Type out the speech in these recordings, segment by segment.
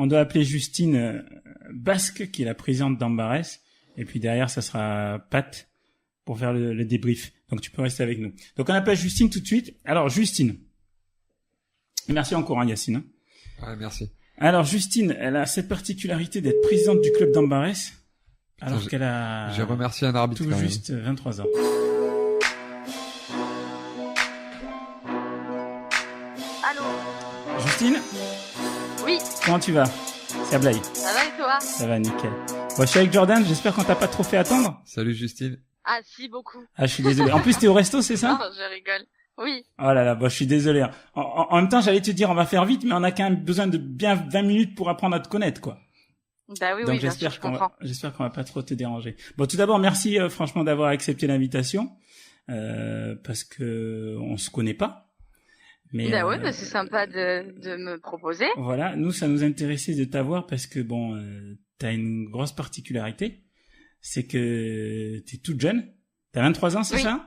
on doit appeler Justine Basque, qui est la présidente d'Ambarès. Et puis derrière, ça sera Pat pour faire le débrief. Donc tu peux rester avec nous. Donc on appelle Justine tout de suite. Alors Justine. Merci encore, Yacine. Ouais, merci. Alors Justine, elle a cette particularité d'être présidente du club d'Ambarès, alors qu'elle a J'ai remercié un arbitre tout juste 23 ans. Allô? Justine? Oui. Comment tu vas? C'est Ablaï. Ça va et toi? Ça va, nickel. Bon, je suis avec Jordan, j'espère qu'on t'a pas trop fait attendre. Salut Justine. Ah si, beaucoup. Ah, je suis désolé. En plus, t'es au resto, c'est ça? Non, je rigole. Oui. Oh là là, bon, je suis désolé. En même temps, j'allais te dire, on va faire vite, mais on a quand même besoin de bien 20 minutes pour apprendre à te connaître, quoi. Bah oui, donc, oui, bien sûr, je comprends. J'espère qu'on va pas trop te déranger. Bon, tout d'abord, merci franchement d'avoir accepté l'invitation, parce que on se connaît pas. Mais bah ouais, bah c'est sympa de me proposer. Voilà, nous, ça nous intéressait de t'avoir parce que bon, t'as une grosse particularité, c'est que t'es toute jeune. T'as 23 ans, c'est ça?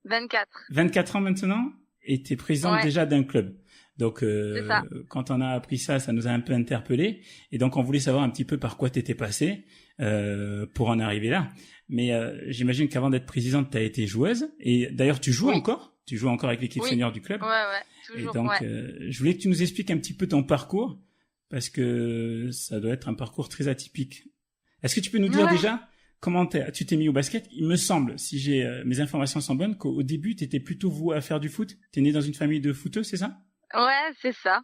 24. 24 ans maintenant, et t'es présidente déjà d'un club. Donc, quand on a appris ça, ça nous a un peu interpellés. Et donc, on voulait savoir un petit peu par quoi t'étais passée pour en arriver là. Mais j'imagine qu'avant d'être présidente, t'as été joueuse. Et d'ailleurs, tu joues encore? Tu joues encore avec l'équipe senior du club? Ouais, toujours. Et donc, je voulais que tu nous expliques un petit peu ton parcours, parce que ça doit être un parcours très atypique. Est-ce que tu peux nous dire déjà comment tu t'es mis au basket? Il me semble, si mes informations sont bonnes, qu'au début, t'étais plutôt voué à faire du foot. T'es né dans une famille de footeux, c'est ça? Ouais, c'est ça.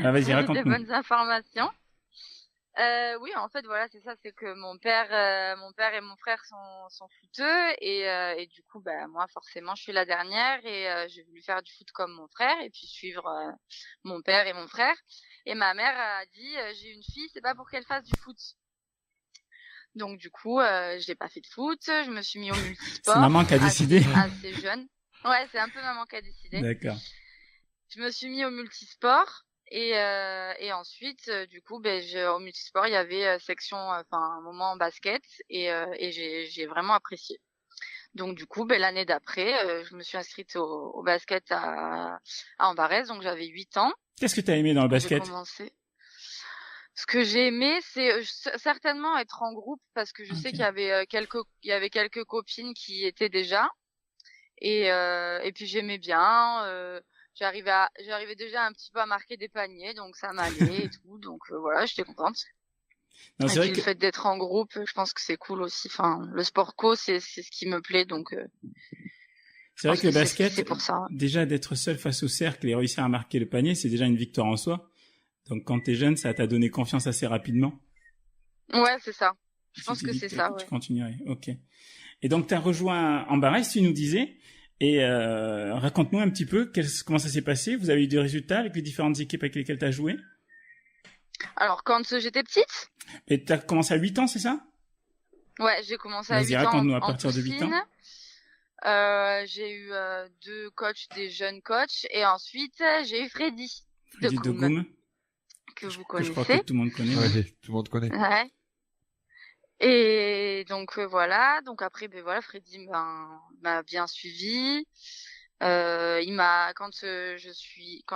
Ah, vas-y, raconte-nous. Des bonnes informations. Oui, en fait, voilà, c'est ça, c'est que mon père et mon frère sont footeux et du coup, bah moi, forcément, je suis la dernière et j'ai voulu faire du foot comme mon frère et puis suivre mon père et mon frère. Et ma mère a dit, j'ai une fille, c'est pas pour qu'elle fasse du foot. Donc du coup, j'ai pas fait de foot, je me suis mis au multisport. C'est maman qui a décidé. Assez jeune. Ouais, c'est un peu maman qui a décidé. D'accord. Je me suis mis au multisport et ensuite du coup au multisport il y avait section un moment en basket et j'ai vraiment apprécié. Donc du coup l'année d'après je me suis inscrite au basket à Ambarès, donc j'avais 8 ans. Qu'est-ce que tu as aimé dans le basket? J'ai commencé. Ce que j'ai aimé, c'est certainement être en groupe parce que je sais qu'il y avait quelques copines qui étaient déjà et puis j'aimais bien j'arrivais déjà un petit peu à marquer des paniers, donc ça m'allait et tout, donc voilà, j'étais contente. Non, et puis le fait d'être en groupe, je pense que c'est cool aussi. Enfin, le sport co, c'est ce qui me plaît, donc. C'est vrai que le basket, c'est pour ça. Déjà d'être seul face au cercle et réussir à marquer le panier, c'est déjà une victoire en soi. Donc quand t'es jeune, ça t'a donné confiance assez rapidement. Ouais, c'est ça. Je pense que c'est ça. Tu continuerais. Ok. Et donc t'as rejoint Ambarès, tu nous disais. Et raconte-nous un petit peu comment ça s'est passé. Vous avez eu des résultats avec les différentes équipes avec lesquelles tu as joué? Alors, quand j'étais petite. Et tu as commencé à 8 ans, c'est ça? Ouais, j'ai commencé à 8 ans. Raconte-nous à partir de 8 ans. J'ai eu 2 coachs, des jeunes coachs. Et ensuite, j'ai eu Freddy de Goum. Que vous connaissez. Je crois que tout le monde connaît. Ouais, tout le monde connaît. Ouais. Et donc voilà, donc après Freddy m'a bien suivi. Quand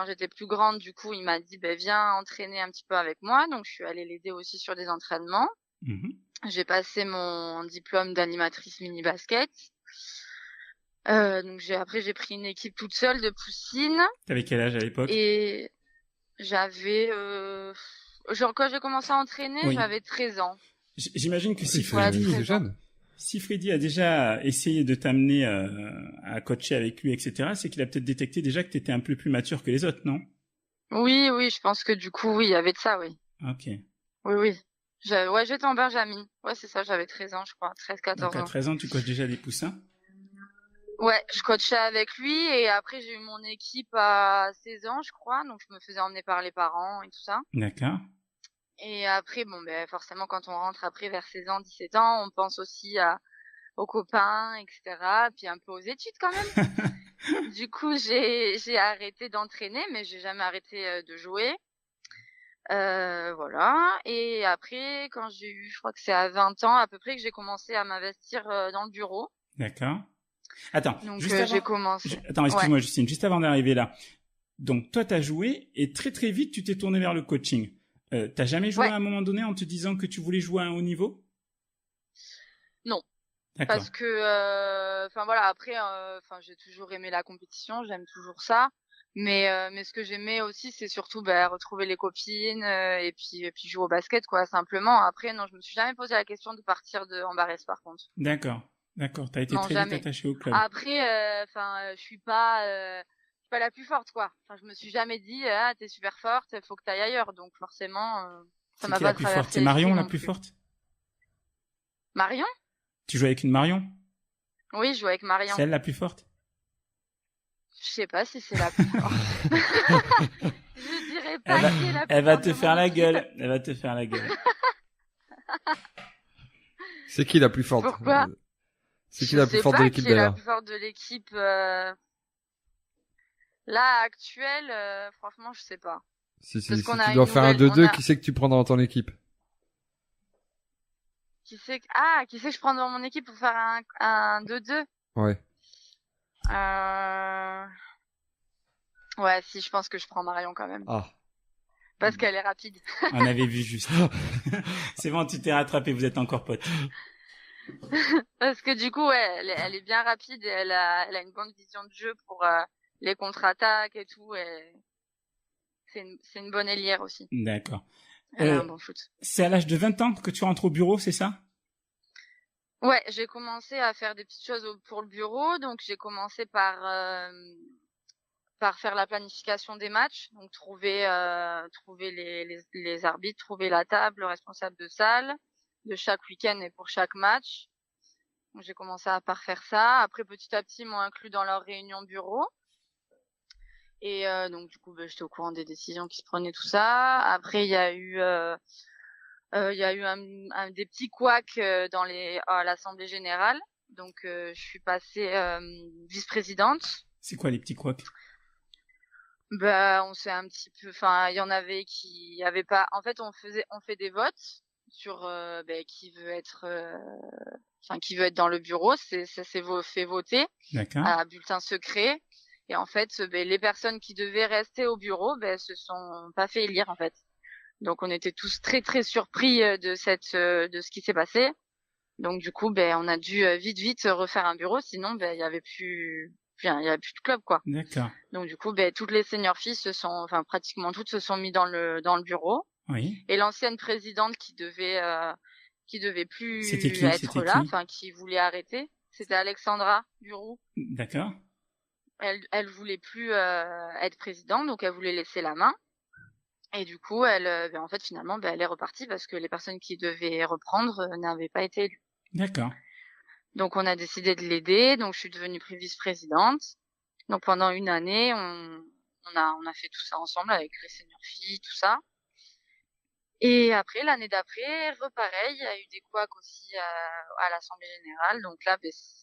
j'étais plus grande, du coup, il m'a dit viens entraîner un petit peu avec moi. Donc je suis allée l'aider aussi sur des entraînements. J'ai passé mon diplôme d'animatrice mini basket. Donc j'ai pris une équipe toute seule de poussines. T'avais quel âge à l'époque? Et j'avais quand j'ai commencé à entraîner, j'avais 13 ans. J'imagine que si Freddy a déjà essayé de t'amener à coacher avec lui, etc., c'est qu'il a peut-être détecté déjà que tu étais un peu plus mature que les autres, non? Oui, je pense que du coup, oui, il y avait de ça, oui. Ok. Oui. J'étais en Benjamin. Ouais, c'est ça, j'avais 13 ans, je crois. 13-14 ans. Donc à 13 ans, tu coaches déjà des poussins? Ouais, je coachais avec lui et après, j'ai eu mon équipe à 16 ans, je crois. Donc, je me faisais emmener par les parents et tout ça. D'accord. Et après, forcément, quand on rentre après vers 16 ans, 17 ans, on pense aussi aux copains, etc. Puis un peu aux études quand même. Du coup, j'ai arrêté d'entraîner, mais j'ai jamais arrêté de jouer. Voilà. Et après, quand je crois que c'est à 20 ans à peu près que j'ai commencé à m'investir dans le bureau. D'accord. Attends. Donc j'ai commencé. Attends, excuse-moi Justine, juste avant d'arriver là. Donc toi, t'as joué et très très vite, tu t'es tourné vers le coaching. T'as jamais joué Ouais. à un moment donné en te disant que tu voulais jouer à un haut niveau? Non. D'accord. Parce que, enfin voilà, après, enfin j'ai toujours aimé la compétition, j'aime toujours ça. Mais ce que j'aimais aussi, c'est surtout retrouver les copines et puis jouer au basket, quoi, simplement. Après, non, je me suis jamais posé la question de partir en Barès, par contre. D'accord. D'accord. T'as été Non, très vite jamais. attaché au club. Après, enfin, je suis pas la plus forte, quoi. Enfin, je me suis jamais dit, ah, t'es super forte, faut que t'ailles ailleurs. Donc forcément, ça C'est m'a qui la pas plus forte? traversé C'est l'esprit Marion la non plus plus. forte? Marion? Tu joues avec une Marion? Oui, je joue avec Marion. C'est elle la plus forte? Je sais pas si c'est la plus forte. Je dirais pas qui est la plus Elle va forte te de faire mon la équipe. gueule. Elle va te faire la gueule. C'est qui la plus forte? Pourquoi? C'est qui la plus forte de l'équipe Je sais pas qui est la d'ailleurs? plus forte de l'équipe. Là, actuelle, franchement, je sais pas. Si Parce qu'on tu a dois une faire un nouvelle, 2-2, qui c'est que tu prends dans ton équipe? qui c'est que je prends dans mon équipe pour faire un 2-2? Ouais. Ouais, si, je pense que je prends Marion quand même. Ah. Parce qu'elle est rapide. On avait vu juste. C'est bon, tu t'es rattrapé, vous êtes encore potes. Parce que du coup, ouais, elle est bien rapide et elle a une bonne vision de jeu pour les contre-attaques et tout. Et c'est une bonne ailière aussi. D'accord. Elle a un bon shoot. C'est à l'âge de 20 ans que tu rentres au bureau, c'est ça? Ouais, j'ai commencé à faire des petites choses pour le bureau. Donc, j'ai commencé par faire la planification des matchs. Donc, trouver les arbitres, trouver la table, le responsable de salle de chaque week-end et pour chaque match. Donc, j'ai commencé par faire ça. Après, petit à petit, ils m'ont inclus dans leur réunion bureau. Et donc, du coup, j'étais au courant des décisions qui se prenaient, tout ça. Après, il y a eu des petits couacs à l'Assemblée générale. Donc, je suis passée vice-présidente. C'est quoi les petits couacs? On s'est un petit peu, enfin, il y en avait qui avaient pas. En fait, on fait des votes sur qui veut être, qui veut être dans le bureau. Ça s'est fait voter D'accord. à bulletin secret. Et en fait, les personnes qui devaient rester au bureau, se sont pas fait élire en fait. Donc, on était tous très très surpris de ce qui s'est passé. Donc, du coup, on a dû vite refaire un bureau, sinon, il y avait plus de club, quoi. D'accord. Donc, du coup, toutes les senior filles pratiquement toutes se sont mis dans le bureau. Oui. Et l'ancienne présidente qui devait plus C'était là, qui? qui voulait arrêter, c'était Alexandra Duroux. D'accord. Elle voulait plus être présidente, donc elle voulait laisser la main. Et du coup, en fait, finalement, elle est repartie parce que les personnes qui devaient reprendre n'avaient pas été élues. D'accord. Donc, on a décidé de l'aider. Donc, je suis devenue vice-présidente. Donc, pendant une année, on a fait tout ça ensemble avec les senior filles, tout ça. Et après, l'année d'après, repareil, il y a eu des couacs aussi à l'Assemblée générale. Donc là,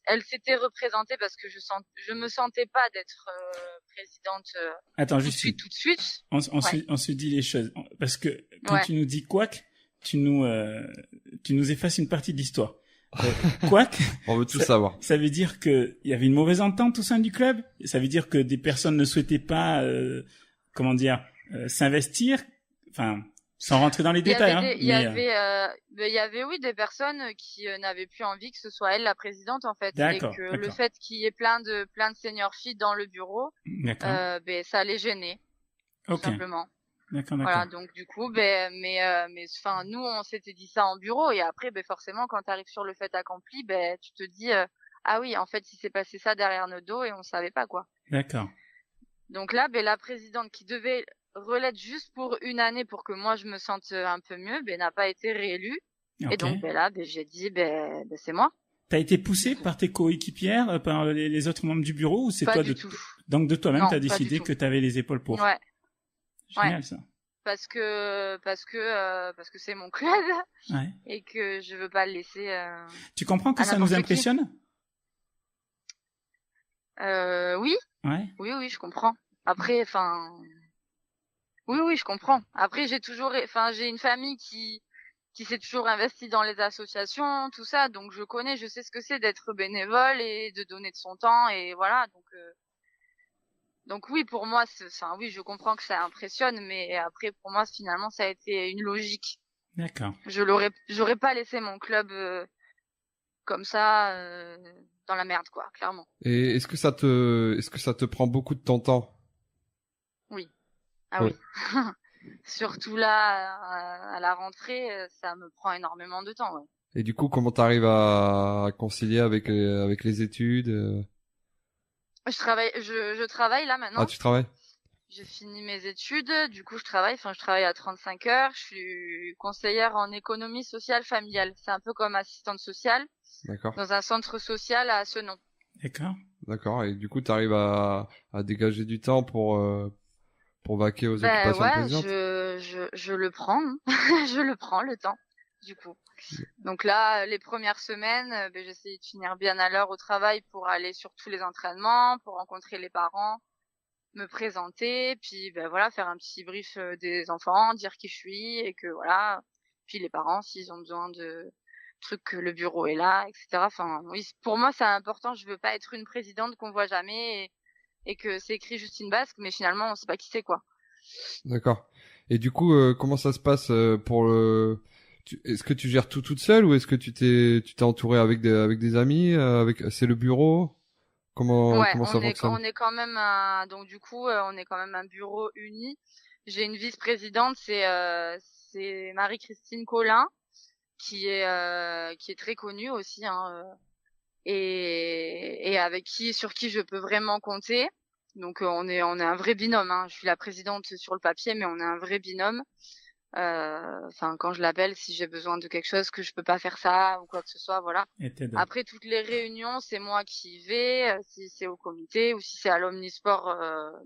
elle s'était représentée parce que je me sentais pas d'être présidente Attends, tout de suite. On se dit les choses. Parce que quand tu nous dis couac, tu nous effaces une partie de l'histoire. Couac. On veut tout savoir. Ça veut dire que il y avait une mauvaise entente au sein du club? Ça veut dire que des personnes ne souhaitaient pas, s'investir? Enfin, sans rentrer dans les détails, il y avait oui des personnes qui n'avaient plus envie que ce soit elle la présidente en fait, et que le fait qu'il y ait plein de senior filles dans le bureau, ça les gênait, tout simplement. D'accord. Voilà, donc du coup, nous on s'était dit ça en bureau, et après, forcément, quand tu arrives sur le fait accompli, tu te dis ah oui, en fait, il s'est passé ça derrière nos dos et on savait pas, quoi. D'accord. Donc là, la présidente qui devait relève juste pour une année pour que moi je me sente un peu mieux, n'a pas été réélue. Okay. Et donc là, j'ai dit c'est moi. T'as été poussée par tes coéquipières, par les autres membres du bureau, ou c'est toi tout. Donc de toi-même t'as décidé que t'avais les épaules pour. Ouais. Génial ça. Parce que c'est mon club, ouais. Et que je veux pas le laisser. Tu comprends que ça nous impressionne? Oui. Ouais. Oui, je comprends. Après, oui, je comprends. Après, j'ai une famille qui s'est toujours investie dans les associations, tout ça, donc je sais ce que c'est d'être bénévole et de donner de son temps, et voilà, donc Donc oui, pour moi, enfin oui, je comprends que ça impressionne, mais après pour moi, finalement, ça a été une logique. D'accord. J'aurais pas laissé mon club comme ça dans la merde, quoi, clairement. Et est-ce que ça te prend beaucoup de ton temps? Oui. Ah Ouais. oui. Surtout là, à la rentrée, ça me prend énormément de temps, ouais. Et du coup, comment t'arrives à concilier avec les études? Je travaille là Ah, maintenant. tu travailles? J'ai fini mes études, du coup je travaille à 35 heures. Je suis conseillère en économie sociale familiale. C'est un peu comme assistante sociale D'accord. dans un centre social à Senon. D'accord. D'accord. Et du coup, t'arrives à dégager du temps pour vaquer aux Ben occupations de ouais, présidente? je le prends, hein. Je le prends le temps, du coup. Donc là, les premières semaines, ben, j'essaie de finir bien à l'heure au travail pour aller sur tous les entraînements, pour rencontrer les parents, me présenter, puis ben voilà, faire un petit brief des enfants, dire qui je suis et que voilà. Puis les parents, s'ils ont besoin de trucs, que le bureau est là, etc. Enfin, oui, pour moi, c'est important. Je veux pas être une présidente qu'on voit jamais et que c'est écrit Justine Basque, mais finalement, on sait pas qui c'est, quoi. D'accord. Et du coup, comment ça se passe est-ce que tu gères tout toute seule ou est-ce que tu t'es entouré avec des amis, c'est le bureau? Ouais, Comment ça fonctionne? on est quand même donc du coup, on est quand même un bureau uni. J'ai une vice-présidente, c'est Marie-Christine Collin, qui est très connue aussi, hein, et sur qui je peux vraiment compter. Donc on est un vrai binôme, hein. Je suis la présidente sur le papier, mais on est un vrai binôme. Enfin, quand je l'appelle, si j'ai besoin de quelque chose, que je peux pas faire ça ou quoi que ce soit, voilà. Et t'aides. Après toutes les réunions, c'est moi qui y vais, si c'est au comité ou si c'est à l'Omnisport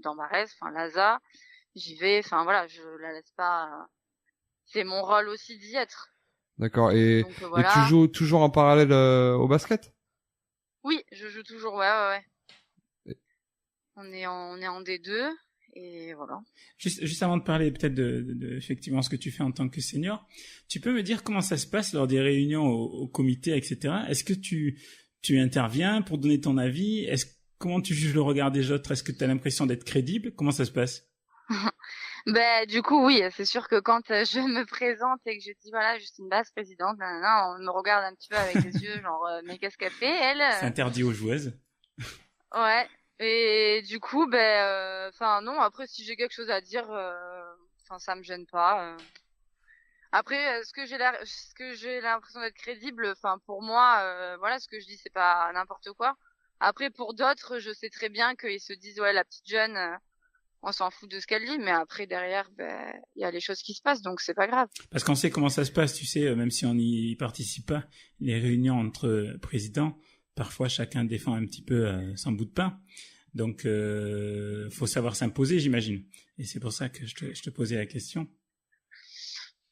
dans Marès, enfin l'ASA, j'y vais. Enfin voilà, je la laisse pas. C'est mon rôle aussi d'y être. D'accord. Donc Et tu voilà. joues toujours en parallèle au basket? Oui, je joue toujours. Ouais, ouais, ouais. On est en D2 et voilà. Juste avant de parler peut-être effectivement ce que tu fais en tant que senior, tu peux me dire comment ça se passe lors des réunions au comité, etc. Est-ce que tu interviens pour donner ton avis? Comment tu juges le regard des autres? Est-ce que tu as l'impression d'être crédible? Comment ça se passe? Ben du coup oui, c'est sûr que quand je me présente et que je dis voilà, Justine Basse, présidente, nanana, on me regarde un petit peu avec des yeux genre mais qu'est-ce qu'elle fait elle? C'est interdit aux joueuses. Ouais. Et du coup ben enfin non, après si j'ai quelque chose à dire enfin ça me gêne pas. Après ce que j'ai l'impression d'être crédible, enfin pour moi voilà, ce que je dis c'est pas n'importe quoi. Après pour d'autres, je sais très bien qu'ils se disent ouais la petite jeune on s'en fout de ce qu'elle dit, mais après derrière, ben, il y a les choses qui se passent, donc c'est pas grave. Parce qu'on sait comment ça se passe, tu sais, même si on n'y participe pas, les réunions entre présidents, parfois chacun défend un petit peu son bout de pain. Donc, faut savoir s'imposer, j'imagine. Et c'est pour ça que je te posais la question.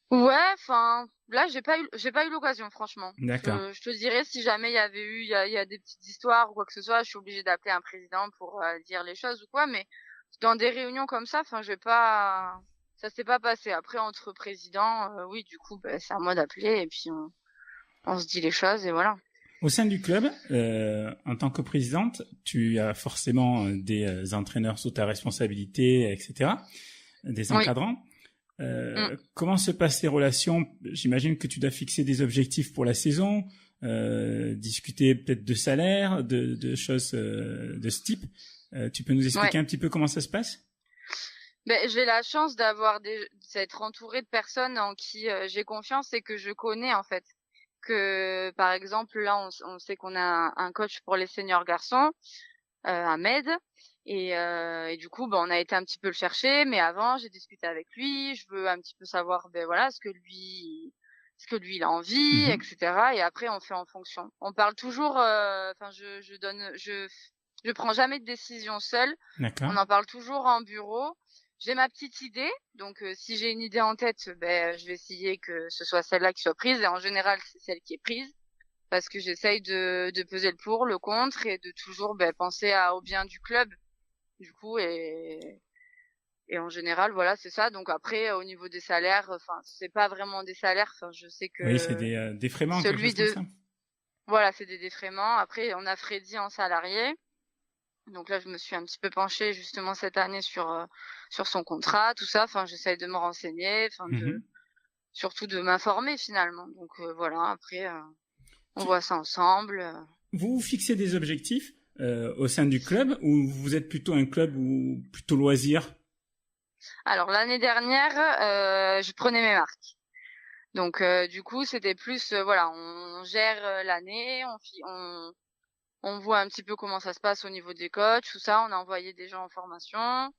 Ouais, enfin, là j'ai pas eu l'occasion, franchement. D'accord. Je te dirais si jamais il y avait eu, il y a des petites histoires ou quoi que ce soit, je suis obligée d'appeler un président pour dire les choses ou quoi, mais dans des réunions comme ça, enfin, ça s'est pas passé. Après, entre présidents, oui, du coup, ben, c'est à moi d'appeler et puis on se dit les choses et voilà. Au sein du club, en tant que présidente, tu as forcément des entraîneurs sous ta responsabilité, etc., des Oui. encadrants. Comment se passent les relations? J'imagine que tu dois fixer des objectifs pour la saison, discuter peut-être de salaire, de choses de ce type. Tu peux nous expliquer un petit peu comment ça se passe? Ben, j'ai la chance d'être entourée de personnes en qui j'ai confiance et que je connais en fait. Que par exemple là, on sait qu'on a un coach pour les seniors garçons, Ahmed, et du coup, ben, on a été un petit peu le chercher. Mais avant, j'ai discuté avec lui. Je veux un petit peu savoir, ben voilà, ce que lui il a envie, etc. Et après, on fait en fonction. On parle toujours. Enfin, je prends jamais de décision seule. D'accord. On en parle toujours en bureau. J'ai ma petite idée, donc si j'ai une idée en tête, ben je vais essayer que ce soit celle-là qui soit prise. Et en général, c'est celle qui est prise parce que j'essaye de peser le pour, le contre et de toujours ben, penser au bien du club. Du coup, et en général, voilà, c'est ça. Donc après, au niveau des salaires, enfin, c'est pas vraiment des salaires. Enfin, je sais Oui, c'est que des défraiements, quelque celui chose comme de, ça. voilà, c'est des défraiements. Après, on a Freddy en salarié. Donc là, je me suis un petit peu penchée justement cette année sur son contrat, tout ça. Enfin, j'essaye de me renseigner, surtout de m'informer finalement. Donc voilà, après, on voit ça ensemble. Vous vous fixez des objectifs au sein du club ou vous êtes plutôt un club ou plutôt loisir? Alors l'année dernière, je prenais mes marques. Donc du coup, c'était plus voilà, on gère l'année, on voit un petit peu comment ça se passe au niveau des coachs, tout ça. On a envoyé des gens en formation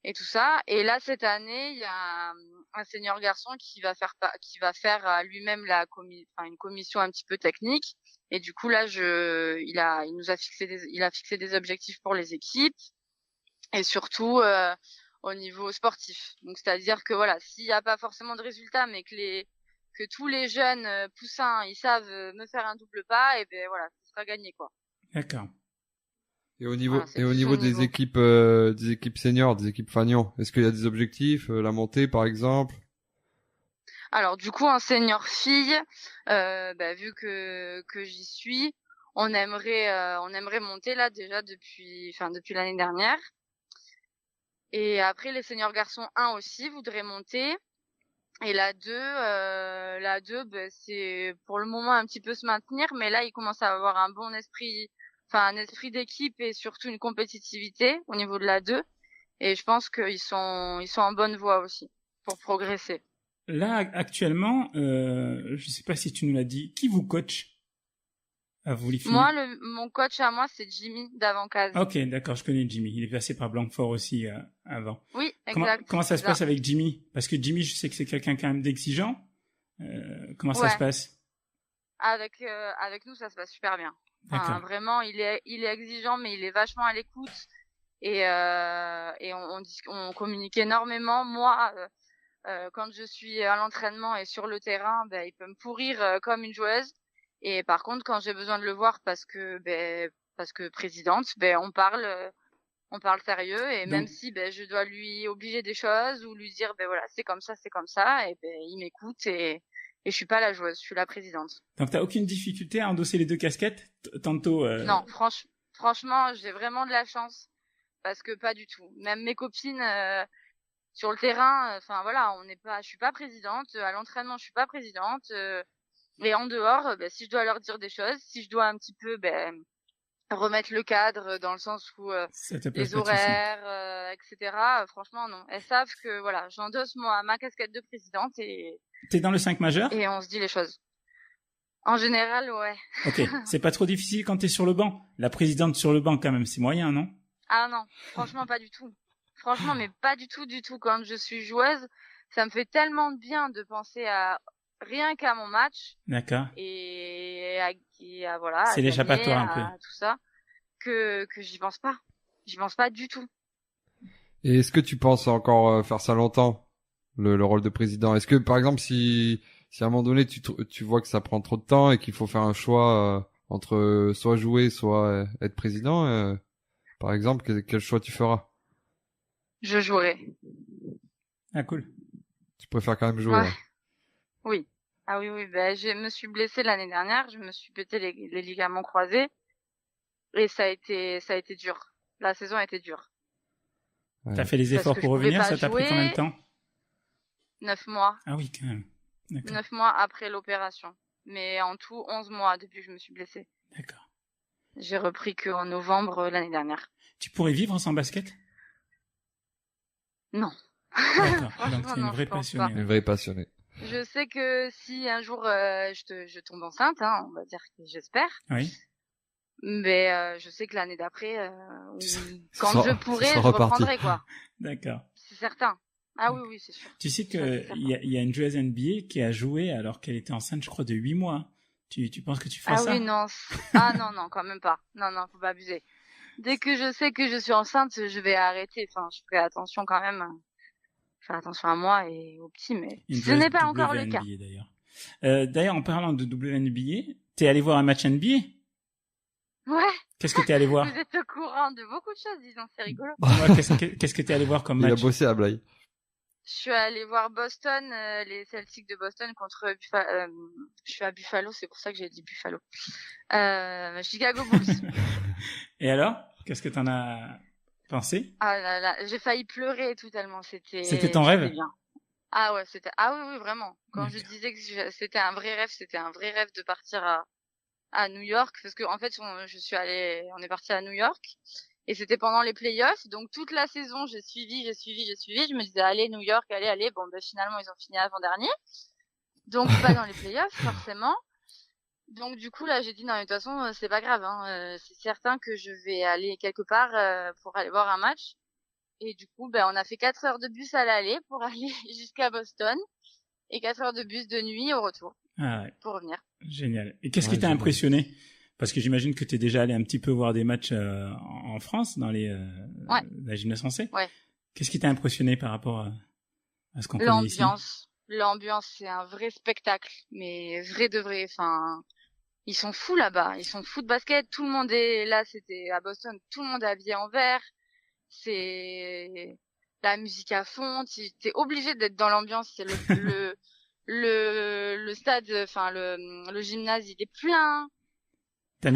et tout ça. Et là, cette année, il y a un senior garçon qui va faire à lui-même une commission un petit peu technique. Et du coup, là, il a fixé des objectifs pour les équipes et surtout au niveau sportif. Donc, c'est-à-dire que voilà, s'il n'y a pas forcément de résultats, mais que tous les jeunes poussins, ils savent me faire un double pas, et ben voilà, ce sera gagné, quoi. D'accord. Et au niveau des équipes seniors, des équipes fanion, est-ce qu'il y a des objectifs, la montée par exemple? Alors du coup, en senior fille, vu que j'y suis, on aimerait monter là déjà depuis l'année dernière. Et après les seniors garçons 1 aussi voudraient monter. Et la 2, c'est pour le moment un petit peu se maintenir, mais là ils commencent à avoir un esprit d'équipe et surtout une compétitivité au niveau de la 2. Et je pense qu'ils sont en bonne voie aussi pour progresser. Là, actuellement, je sais pas si tu nous l'as dit, qui vous coach à vous les filles? Moi, mon coach à moi, c'est Jimmy d'Avancase. Ok, d'accord, je connais Jimmy. Il est passé par Blanquefort aussi avant. Oui, exact. Comment ça se passe avec Jimmy? Parce que Jimmy, je sais que c'est quelqu'un quand même d'exigeant. Comment ça se passe? Avec nous, ça se passe super bien. Enfin, vraiment, il est exigeant, mais il est vachement à l'écoute. Et on communique énormément. Moi, quand je suis à l'entraînement et sur le terrain, il peut me pourrir comme une joueuse. Et par contre, quand j'ai besoin de le voir parce que présidente, on parle sérieux. Et même si je dois lui obliger des choses ou lui dire voilà, c'est comme ça, et il m'écoute et je suis pas la joueuse, je suis la présidente. Donc t'as aucune difficulté à endosser les deux casquettes tantôt? Non, franchement, j'ai vraiment de la chance parce que pas du tout. Même mes copines sur le terrain, enfin voilà, je suis pas présidente. À l'entraînement, je suis pas présidente. Et en dehors, si je dois leur dire des choses, si je dois un petit peu remettre le cadre dans le sens où les horaires, etc. Franchement, non. Elles savent que voilà, j'endosse ma casquette de présidente et. T'es dans le 5 majeur? Et on se dit les choses. En général, ouais. Ok, c'est pas trop difficile quand t'es sur le banc? La présidente sur le banc, quand même, c'est moyen, non? Ah non, franchement, pas du tout. Franchement, mais pas du tout, du tout. Quand je suis joueuse, ça me fait tellement de bien de penser rien qu'à mon match. D'accord. Et voilà. C'est l'échappatoire un peu. Tout ça, que j'y pense pas. J'y pense pas du tout. Et est-ce que tu penses encore faire ça longtemps, le rôle de président? Est-ce que, par exemple, si à un moment donné tu vois que ça prend trop de temps et qu'il faut faire un choix entre soit jouer, soit être président, par exemple, quel choix tu feras? Je jouerai. Ah, cool. Tu préfères quand même jouer? Ouais. Oui. Ah oui. Je me suis blessée l'année dernière. Je me suis pété les ligaments croisés. Et ça a été dur. La saison a été dure. Ouais. T'as fait les efforts pour revenir, ça t'a pris combien de temps? 9 mois. Ah oui, quand même. D'accord. 9 mois après l'opération. Mais en tout, 11 mois depuis que je me suis blessée. D'accord. J'ai repris qu'en novembre l'année dernière. Tu pourrais vivre sans basket? Non. D'accord. Donc t'es une vraie passionnée. Une vraie passionnée. Je sais que si un jour je tombe enceinte, on va dire que j'espère. Oui. Mais je sais que l'année d'après, quand je pourrai, je reprendrai, quoi. D'accord. C'est certain. Ah oui, c'est sûr. Tu sais que il y a une joueuse NBA qui a joué alors qu'elle était enceinte, je crois, de 8 mois. Tu penses que tu feras ça? Ah oui, non. Ah non, quand même pas. Non, faut pas abuser. Dès que je sais que je suis enceinte, je vais arrêter. Enfin, je ferai attention quand même. Faire attention à moi et aux petits, mais ce n'est pas encore le cas. D'ailleurs, en parlant de WNBA, t'es allé voir un match NBA? Ouais. Qu'est-ce que t'es allé voir? Vous êtes au courant de beaucoup de choses, disons, c'est rigolo. Qu'est-ce que t'es allé voir comme match? Il a bossé à Blaye. Je suis allé voir Boston, les Celtics de Boston contre je suis à Buffalo, c'est pour ça que j'ai dit Buffalo. Chicago Bulls. Et alors? Qu'est-ce que t'en as pensé? Ah là là, j'ai failli pleurer tout tellement C'était ton rêve? bien. Ah ouais, ah oui, oui, vraiment. Quand je D'accord. disais que c'était un vrai rêve de partir à New York, parce que en fait, on est parti à New York, et c'était pendant les playoffs, donc toute la saison, j'ai suivi, je me disais, allez, New York, allez, bon, ben, finalement, ils ont fini avant-dernier, donc pas dans les playoffs, forcément. Donc du coup, là, j'ai dit, non, mais de toute façon, c'est pas grave, hein, c'est certain que je vais aller quelque part pour aller voir un match. Et du coup, ben, on a fait 4 heures de bus à l'aller pour aller jusqu'à Boston et 4 heures de bus de nuit au retour Ah ouais, pour revenir. génial. Et qu'est-ce qui t'a génial. impressionné? Parce que j'imagine que t'es déjà allé un petit peu voir des matchs en France, dans Ouais. la gymnase française. Ouais. Qu'est-ce qui t'a impressionné par rapport à ce qu'on connaît ici? L'ambiance, c'est un vrai spectacle, mais vrai de vrai. Enfin, ils sont fous là-bas, ils sont fous de basket. Tout le monde est là, c'était à Boston, tout le monde est habillé en vert. C'est la musique à fond. T'es obligé d'être dans l'ambiance. C'est le stade, enfin le gymnase, il est plein. T'as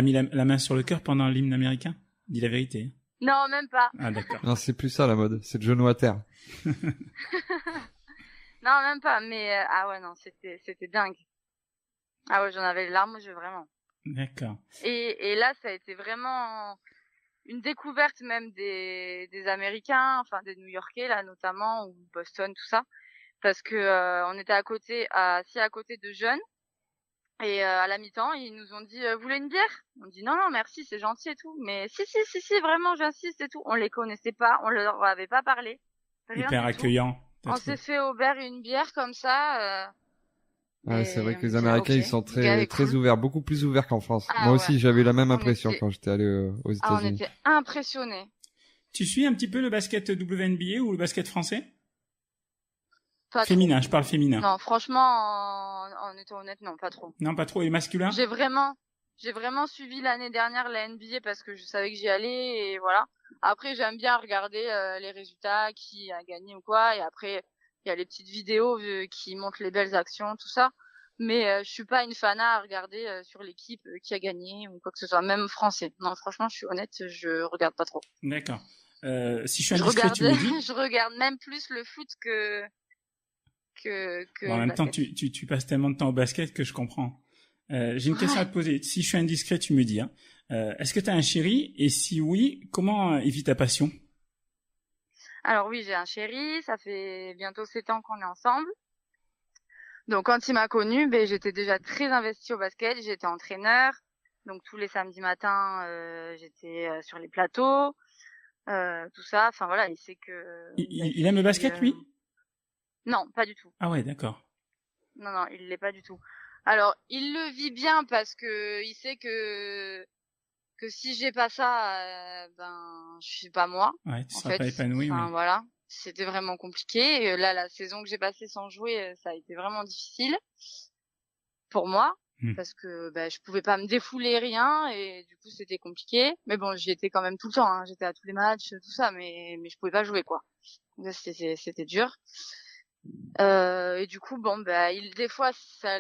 mis la main sur le cœur pendant l'hymne américain? Dis la vérité. Non, même pas. Ah d'accord. Non, c'est plus ça la mode, c'est le genou à terre. Non, même pas. Mais ah ouais, non, c'était dingue. Ah ouais, j'en avais les larmes aux yeux, vraiment. D'accord. Et là, ça a été vraiment une découverte même des Américains, enfin des New-Yorkais là notamment, ou Boston, tout ça, parce que on était assis à côté de jeunes, et à la mi-temps ils nous ont dit, vous voulez une bière? On dit non non merci, c'est gentil et tout, mais si vraiment j'insiste et tout. On les connaissait pas, on leur avait pas parlé, rien Hyper du tout. accueillant. On s'est fait aubert une bière comme ça. Ouais, c'est vrai on que les disait, Américains, ok, ils sont le gars est très cool. ouverts, beaucoup plus ouverts qu'en France. Ah Moi ouais. aussi, j'avais eu la même On impression était- quand j'étais allé aux Ah, on États-Unis. était impressionnés. Tu suis un petit peu le basket WNBA ou le basket français? Pas Féminin, trop. je parle féminin. Non, franchement, en étant honnête, non, pas trop. Non, pas trop. Et masculin? J'ai vraiment suivi l'année dernière la NBA parce que je savais que j'y allais, et voilà. Après, j'aime bien regarder les résultats, qui a gagné ou quoi, et après, il y a les petites vidéos qui montrent les belles actions, tout ça. Mais je suis pas une fana à regarder sur l'équipe qui a gagné ou quoi que ce soit, même français. Non, franchement, je suis honnête, je regarde pas trop. D'accord. Si je suis indiscret, tu me dis. Je regarde même plus le foot que Bon, en le même temps, basket. tu passes tellement de temps au basket que je comprends. J'ai une question à te poser. Si je suis indiscret, tu me dis. Hein. Est-ce que tu as un chéri? Et si oui, comment il vit ta passion? Alors oui, j'ai un chéri, ça fait bientôt 7 ans qu'on est ensemble. Donc quand il m'a connue, ben j'étais déjà très investie au basket, j'étais entraîneur. Donc tous les samedis matins, j'étais sur les plateaux, tout ça. Enfin voilà, il sait que Il aime le basket, lui? Non, pas du tout. Ah ouais, d'accord. Non, il l'est pas du tout. Alors, il le vit bien parce que il sait que si j'ai pas ça, ben je suis pas moi. Ouais, tu En seras fait, pas épanoui, enfin oui. voilà, c'était vraiment compliqué. Et là, la saison que j'ai passée sans jouer, ça a été vraiment difficile pour moi parce que ben je pouvais pas me défouler, rien, et du coup c'était compliqué. Mais bon, j'y étais quand même tout le temps, hein. J'étais à tous les matchs, tout ça, mais je pouvais pas jouer, quoi. Donc ça, c'était dur. Et du coup, bon, bah, des fois, ça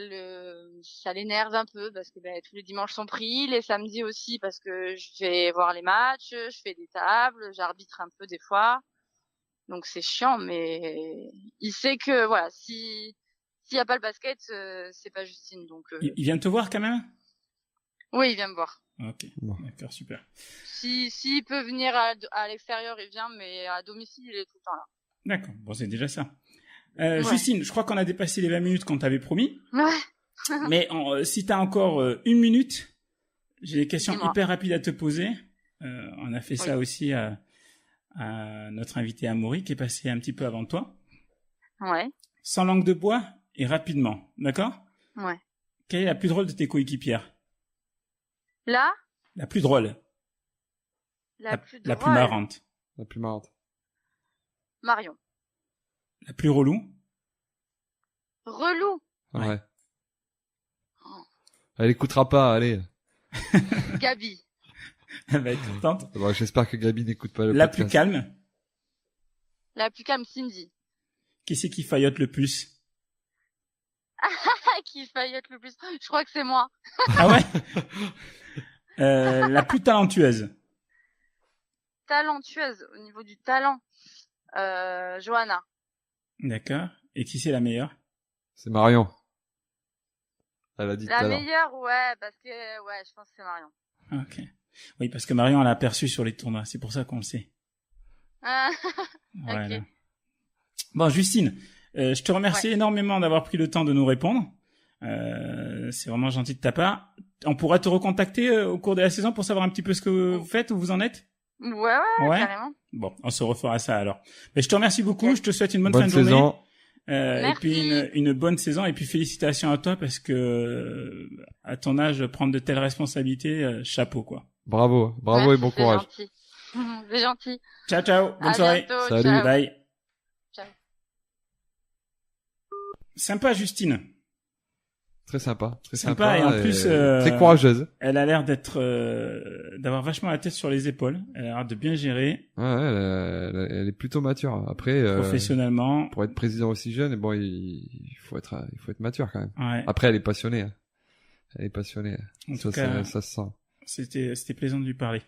l'énerve un peu parce que tous les dimanches sont pris, les samedis aussi parce que je vais voir les matchs, je fais des tables, j'arbitre un peu des fois. Donc c'est chiant, mais il sait que voilà, s'il y a pas le basket, c'est pas Justine. Donc Il vient te voir quand même? oui, il vient me voir. Ok, Bon. d'accord, super. S'il peut venir à l'extérieur, il vient, mais à domicile, il est tout le temps là. D'accord, bon, c'est déjà ça. Ouais. Justine, je crois qu'on a dépassé les 20 minutes qu'on t'avait promis. Ouais. Mais si tu as encore une minute, j'ai des questions Dis-moi. hyper rapides à te poser. On a fait ça aussi à notre invité Amaury qui est passé un petit peu avant toi. Ouais. Sans langue de bois et rapidement, d'accord? Ouais. Quelle est la plus drôle de tes coéquipières? Là, La plus drôle. la plus La plus drôle, marrante. La plus marrante. Marion. La plus relou. Relou. Ouais. Elle écoutera pas, allez. Gabi. Elle va être contente. Bon, j'espère que Gabi n'écoute pas le La podcast. plus calme. La plus calme, Cindy. Qui c'est qui faillote le plus? Qui faillote le plus? Je crois que c'est moi. Ah ouais? La plus talentueuse. talentueuse au niveau du talent. Johanna. D'accord. Et qui c'est la meilleure? C'est Marion. Elle a dit La tout à l'heure. meilleure, ouais, parce que ouais, je pense que c'est Marion. Ok. Oui, parce que Marion, on l'a aperçue sur les tournois. C'est pour ça qu'on le sait. Voilà. Ok. Bon, Justine, je te remercie Ouais. énormément d'avoir pris le temps de nous répondre. C'est vraiment gentil de ta part. On pourra te recontacter au cours de la saison pour savoir un petit peu ce que vous faites, où vous en êtes? Ouais, carrément. Bon, on se refera ça alors. Mais je te remercie beaucoup. Ok. Je te souhaite une bonne Bonne fin de journée. saison. Et Merci. puis une bonne saison. Et puis félicitations à toi parce que à ton âge, prendre de telles responsabilités, chapeau quoi. Bravo et Merci, bon courage. C'est gentil. C'est gentil. Ciao, ciao. Bonne À soirée. bientôt. Salut. Ciao. Bye. Ciao. Sympa, Justine. Très sympa. Sympa, et en plus, très courageuse. Elle a l'air d'être, d'avoir vachement la tête sur les épaules. Elle a l'air de bien gérer Ouais, elle est plutôt mature. Après, professionnellement. pour être président aussi jeune, bon, il faut être mature quand même. Ouais. Après, elle est passionnée. Hein. Elle est passionnée. En tout Ça, cas, ça se sent. c'était plaisant de lui parler.